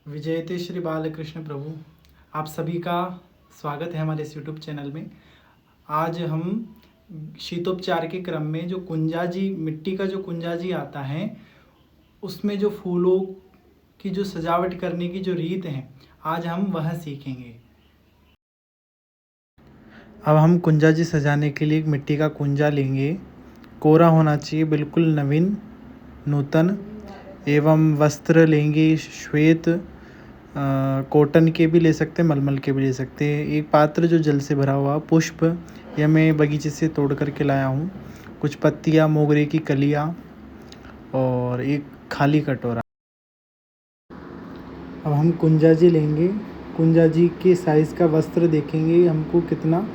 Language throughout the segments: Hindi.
विजयते श्री बालकृष्ण प्रभु। आप सभी का स्वागत है हमारे इस यूट्यूब चैनल में। आज हम शीतोपचार के क्रम में जो कुंजाजी, मिट्टी का जो कुंजाजी आता है, उसमें जो फूलों की जो सजावट करने की जो रीत है, आज हम वह सीखेंगे। अब हम कुंजाजी सजाने के लिए एक मिट्टी का कुंजा लेंगे। कोरा होना चाहिए, बिल्कुल नवीन नूतन। एवं वस्त्र लेंगे श्वेत, कॉटन के भी ले सकते हैं, मलमल के भी ले सकते हैं। एक पात्र जो जल से भरा हुआ, पुष्प यह मैं बगीचे से तोड़ करके लाया हूँ, कुछ पत्तियाँ, मोगरे की कलियाँ और एक खाली कटोरा। अब हम कुंजाजी लेंगे। कुंजाजी के साइज़ का वस्त्र देखेंगे, हमको कितना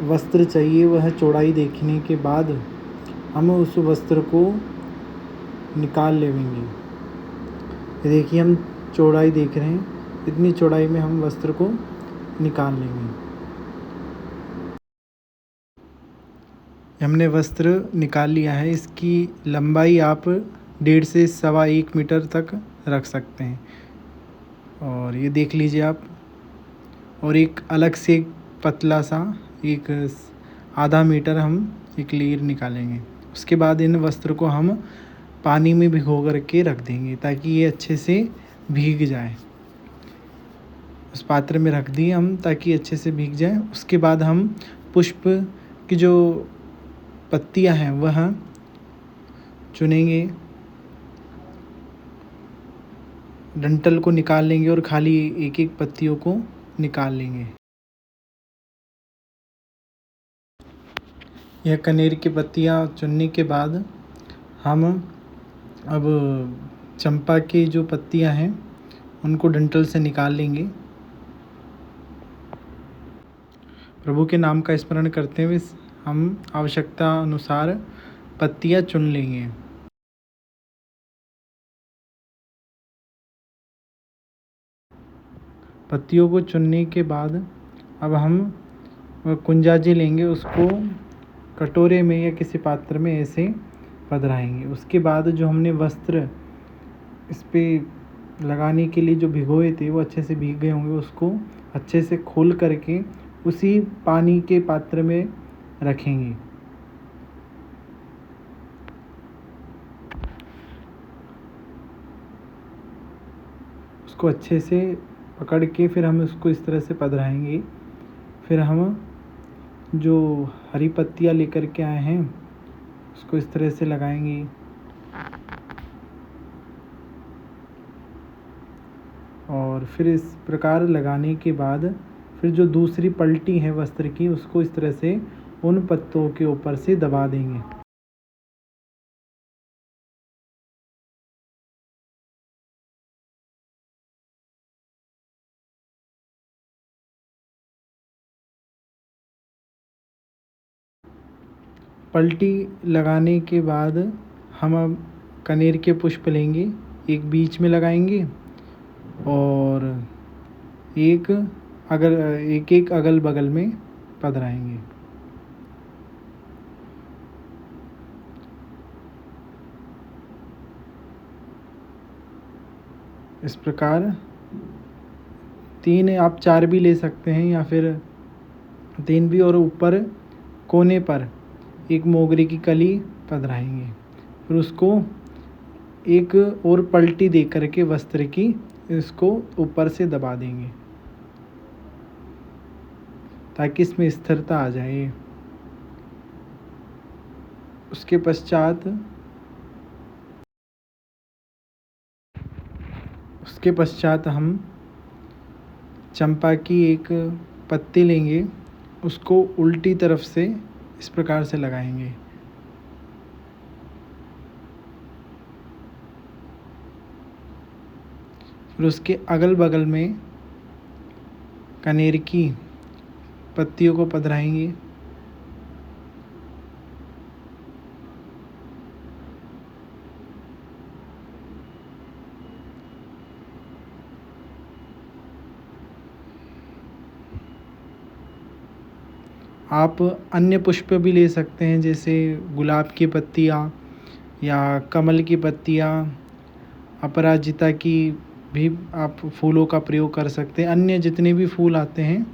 वस्त्र चाहिए, वह चौड़ाई देखने के बाद हम उस वस्त्र को निकाल लेंगे। ये देखिए, हम चौड़ाई देख रहे हैं, इतनी चौड़ाई में हम वस्त्र को निकाल लेंगे। हमने वस्त्र निकाल लिया है। इसकी लंबाई आप 1.5 से 1.25 मीटर तक रख सकते हैं। और ये देख लीजिए आप। और एक अलग से पतला सा एक आधा मीटर हम एक लीर निकालेंगे। उसके बाद इन वस्त्र को हम पानी में भिगो करके रख देंगे ताकि ये अच्छे से भीग जाए। उस पात्र में रख दिए हम ताकि अच्छे से भीग जाए। उसके बाद हम पुष्प की जो पत्तियां हैं वह चुनेंगे, डंठल को निकाल लेंगे और खाली एक एक पत्तियों को निकाल लेंगे। यह कनेर की पत्तियां चुनने के बाद हम अब चंपा की जो पत्तियां हैं उनको डंठल से निकाल लेंगे। प्रभु के नाम का स्मरण करते हुए हम आवश्यकता अनुसार पत्तियां चुन लेंगे। पत्तियों को चुनने के बाद अब हम कुंजाजी लेंगे, उसको कटोरे में या किसी पात्र में ऐसे पधराएंगे। उसके बाद जो हमने वस्त्र इस पर लगाने के लिए जो भिगोए थे वो अच्छे से भीग गए होंगे, उसको अच्छे से खोल करके उसी पानी के पात्र में रखेंगे। उसको अच्छे से पकड़ के फिर हम उसको इस तरह से पधराएंगे। फिर हम जो हरी पत्तियाँ लेकर के आए हैं उसको इस तरह से लगाएंगे। और फिर इस प्रकार लगाने के बाद फिर जो दूसरी पलटी है वस्त्र की, उसको इस तरह से उन पत्तों के ऊपर से दबा देंगे। पलटी लगाने के बाद हम अब कनेर के पुष्प लेंगे, एक बीच में लगाएंगे और एक अगल बगल में पधराएंगे। इस प्रकार 3 आप 4 भी ले सकते हैं या फिर 3 भी, और ऊपर कोने पर एक मोगरे की कली पधराएंगे। फिर उसको एक और पलटी दे करके वस्त्र की इसको ऊपर से दबा देंगे ताकि इसमें स्थिरता आ जाए। उसके पश्चात हम चंपा की एक पत्ती लेंगे, उसको उल्टी तरफ से इस प्रकार से लगाएंगे। फिर उसके अगल बगल में कनेर की पत्तियों को पधराएंगे। आप अन्य पुष्प भी ले सकते हैं, जैसे गुलाब की पत्तियाँ या कमल की पत्तियाँ, अपराजिता की भी आप फूलों का प्रयोग कर सकते हैं। अन्य जितने भी फूल आते हैं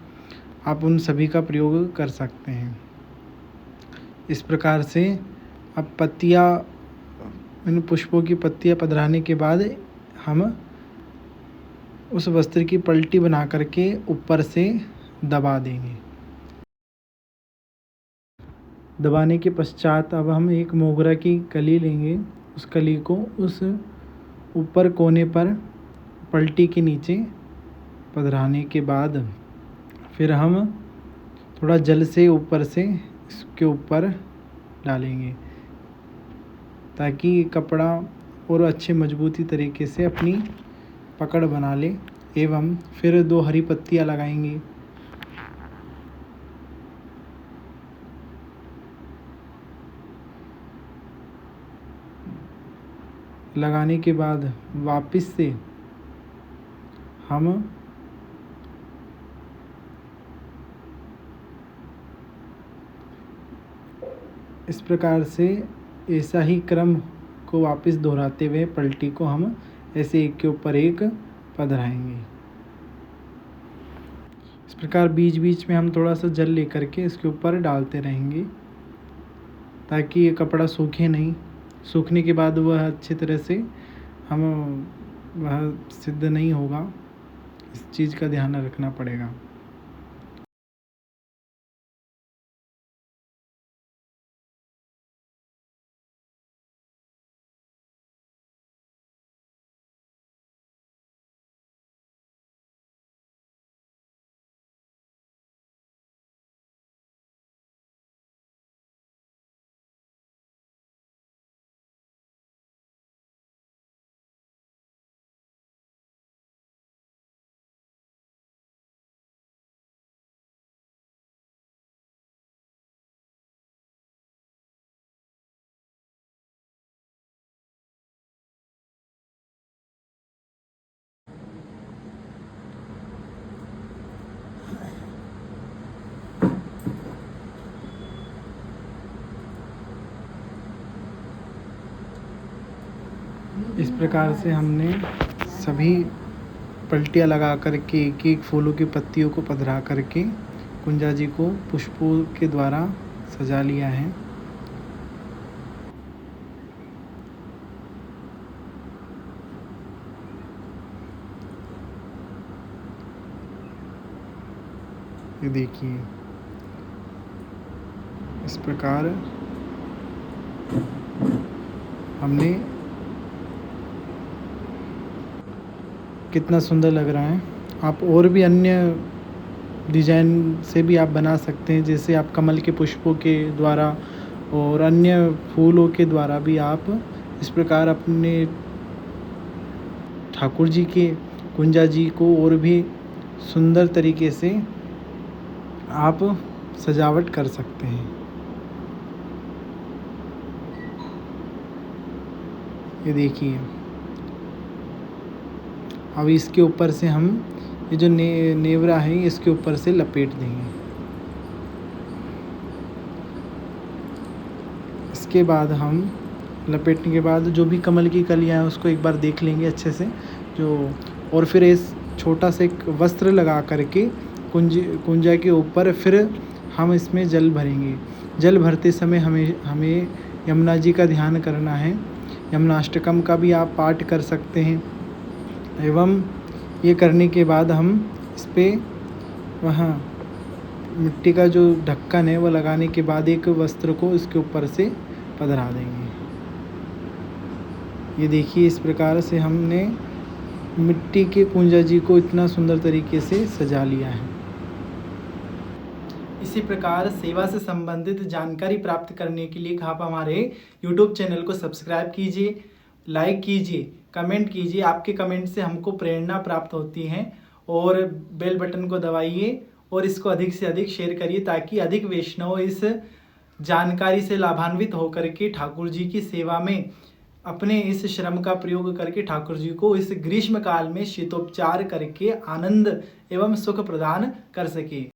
आप उन सभी का प्रयोग कर सकते हैं। इस प्रकार से अब पत्तियाँ, इन पुष्पों की पत्तियाँ पधराने के बाद हम उस वस्त्र की पलटी बना करके ऊपर से दबा देंगे। दबाने के पश्चात अब हम एक मोगरा की कली लेंगे। उस कली को उस ऊपर कोने पर पलटी के नीचे पधराने के बाद फिर हम थोड़ा जल से ऊपर से इसके ऊपर डालेंगे ताकि कपड़ा और अच्छे मजबूती तरीके से अपनी पकड़ बना ले। एवं फिर 2 हरी पत्तियाँ लगाएंगे। लगाने के बाद वापस से हम इस प्रकार से ऐसा ही क्रम को वापस दोहराते हुए पलटी को हम ऐसे एक के ऊपर एक पधराएंगे। इस प्रकार बीच बीच में हम थोड़ा सा जल लेकर के इसके ऊपर डालते रहेंगे ताकि ये कपड़ा सूखे नहीं। सूखने के बाद वह अच्छी तरह से वह सिद्ध नहीं होगा। इस चीज़ का ध्यान रखना पड़ेगा। इस प्रकार से हमने सभी पलटियाँ लगा कर के एक एक फूलों की पत्तियों को पधरा करके कुंजा जी को पुष्पों के द्वारा सजा लिया है। ये देखिए, इस प्रकार हमने, कितना सुंदर लग रहा है। आप और भी अन्य डिजाइन से भी आप बना सकते हैं, जैसे आप कमल के पुष्पों के द्वारा और अन्य फूलों के द्वारा भी आप इस प्रकार अपने ठाकुर जी के, कुंजा जी को और भी सुंदर तरीके से आप सजावट कर सकते हैं। ये देखिए, अब इसके ऊपर से हम ये जो नेवरा है इसके ऊपर से लपेट देंगे। इसके बाद हम लपेटने के बाद जो भी कमल की कलियाँ हैं उसको एक बार देख लेंगे अच्छे से, और फिर इस छोटा सा एक वस्त्र लगा करके कुंजा के ऊपर फिर हम इसमें जल भरेंगे। जल भरते समय हमें यमुना जी का ध्यान करना है। यमुनाष्टकम का भी आप पाठ कर सकते हैं। एवं ये करने के बाद हम इस पर वहाँ मिट्टी का जो ढक्कन है वो लगाने के बाद एक वस्त्र को इसके ऊपर से पधरा देंगे। ये देखिए, इस प्रकार से हमने मिट्टी के कुंजा जी को इतना सुंदर तरीके से सजा लिया है। इसी प्रकार सेवा से संबंधित जानकारी प्राप्त करने के लिए आप हमारे YouTube चैनल को सब्सक्राइब कीजिए, लाइक कीजिए, कमेंट कीजिए। आपके कमेंट से हमको प्रेरणा प्राप्त होती है। और बेल बटन को दबाइए और इसको अधिक से अधिक शेयर करिए ताकि अधिक वैष्णव इस जानकारी से लाभान्वित होकर के ठाकुर जी की सेवा में अपने इस श्रम का प्रयोग करके ठाकुर जी को इस ग्रीष्म काल में शीतोपचार करके आनंद एवं सुख प्रदान कर सके।